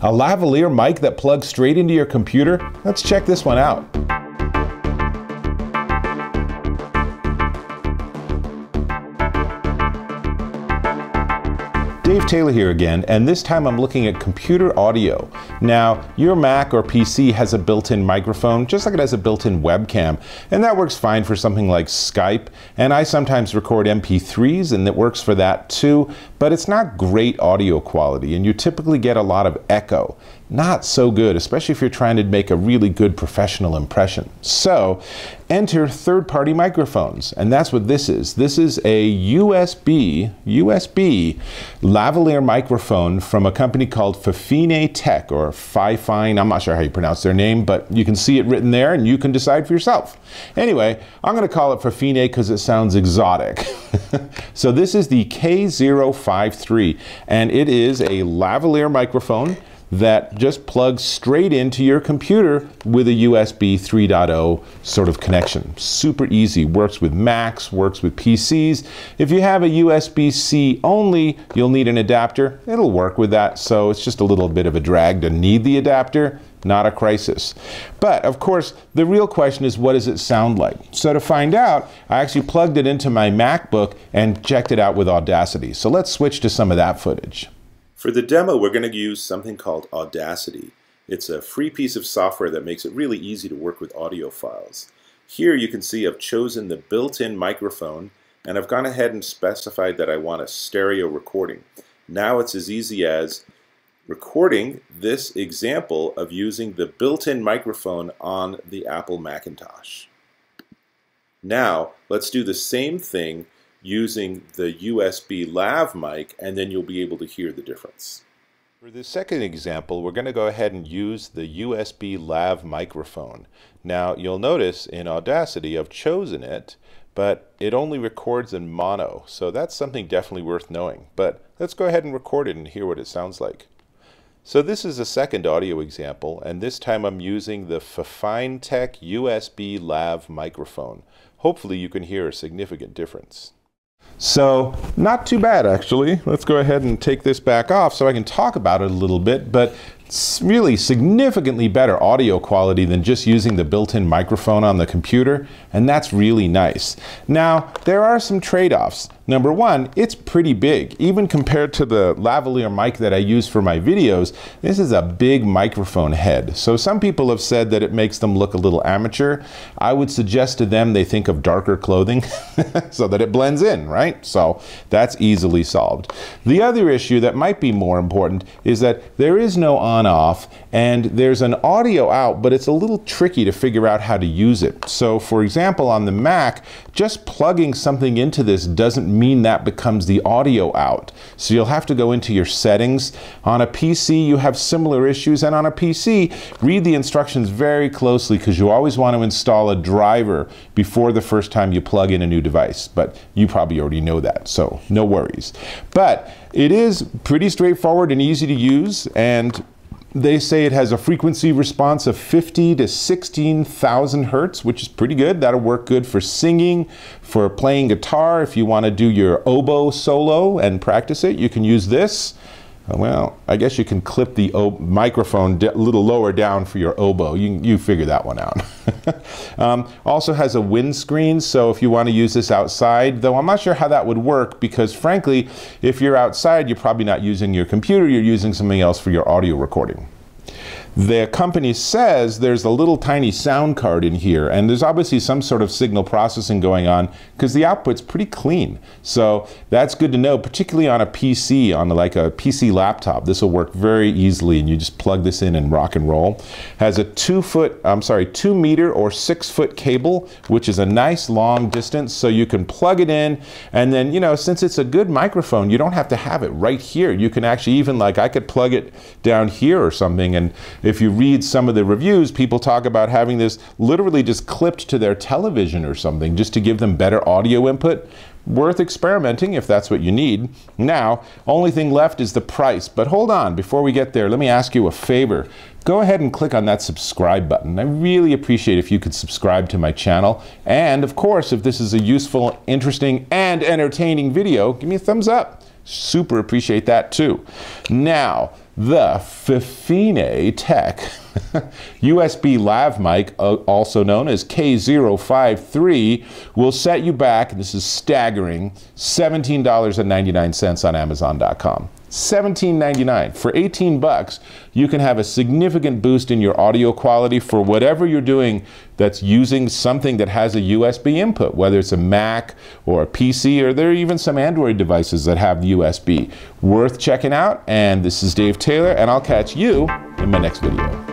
A lavalier mic that plugs straight into your computer? Let's check this one out. Dave Taylor here again, and this time I'm looking at computer audio. Now, your Mac or PC has a built-in microphone, just like it has a built-in webcam, and that works fine for something like Skype, and I sometimes record MP3s, and it works for that too, but it's not great audio quality, and you typically get a lot of echo. Not so good, especially if you're trying to make a really good professional impression. So, enter third-party microphones, and that's what this is. This is a USB lavalier microphone from a company called Fifine Tech, or Fifine. I'm not sure how you pronounce their name, but you can see it written there, and you can decide for yourself. Anyway, I'm going to call it Fifine because it sounds exotic. So this is the K053, and it is a lavalier microphone that just plugs straight into your computer with a USB 3.0 sort of connection. Super easy, works with Macs, works with PCs. If you have a USB-C only, you'll need an adapter. It'll work with that, so it's just a little bit of a drag to need the adapter. Not a crisis. But of course, the real question is, what does it sound like? So to find out, I actually plugged it into my MacBook and checked it out with Audacity. So let's switch to some of that footage. For the demo, we're going to use something called Audacity. It's a free piece of software that makes it really easy to work with audio files. Here you can see I've chosen the built-in microphone, and I've gone ahead and specified that I want a stereo recording. Now it's as easy as recording this example of using the built-in microphone on the Apple Macintosh. Now let's do the same thing using the USB lav mic, and then you'll be able to hear the difference. For the second example, we're going to go ahead and use the USB lav microphone. Now you'll notice in Audacity I've chosen it, but it only records in mono, so that's something definitely worth knowing. But let's go ahead and record it and hear what it sounds like. So this is a second audio example, and this time I'm using the Fifine Tech USB lav microphone. Hopefully you can hear a significant difference. So, not too bad actually. Let's go ahead and take this back off so I can talk about it a little bit, but it's really significantly better audio quality than just using the built-in microphone on the computer, and that's really nice. Now, there are some trade-offs. Number one, it's pretty big. Even compared to the lavalier mic that I use for my videos, this is a big microphone head. So some people have said that it makes them look a little amateur. I would suggest to them they think of darker clothing so that it blends in, right? So that's easily solved. The other issue that might be more important is that there is no on-off, and there's an audio out, but it's a little tricky to figure out how to use it. So for example, on the Mac, just plugging something into this doesn't mean that becomes the audio out. So you'll have to go into your settings. On a PC, you have similar issues, and on a PC, read the instructions very closely because you always want to install a driver before the first time you plug in a new device. But you probably already know that, so no worries. But it is pretty straightforward and easy to use, and they say it has a frequency response of 50 to 16,000 hertz, which is pretty good. That'll work good for singing, for playing guitar. If you want to do your oboe solo and practice it, you can use this. Well, I guess you can clip the microphone a little lower down for your oboe. You figure that one out. Also has a windscreen, so if you want to use this outside, though I'm not sure how that would work because frankly, if you're outside, you're probably not using your computer, you're using something else for your audio recording. The company says there's a little tiny sound card in here, and there's obviously some sort of signal processing going on because the output's pretty clean. So that's good to know, particularly on a PC, on like a PC laptop. This will work very easily, and you just plug this in and rock and roll. Has a 2 meter or 6 foot cable, which is a nice long distance, so you can plug it in, and then, you know, since it's a good microphone, you don't have to have it right here. You can actually even, like, I could plug it down here or something, and if you read some of the reviews, people talk about having this literally just clipped to their television or something just to give them better audio input. Worth experimenting if that's what you need. Now, only thing left is the price. But hold on, before we get there, let me ask you a favor. Go ahead and click on that subscribe button. I really appreciate if you could subscribe to my channel. And of course, if this is a useful, interesting, and entertaining video, give me a thumbs up. Super appreciate that too. Now, The Fifine Tech USB lav mic, also known as K053, will set you back, and this is staggering, $17.99 on Amazon.com. $17.99. For 18 bucks, you can have a significant boost in your audio quality for whatever you're doing that's using something that has a USB input, whether it's a Mac or a PC, or there are even some Android devices that have USB. Worth checking out, and this is Dave Taylor, and I'll catch you in my next video.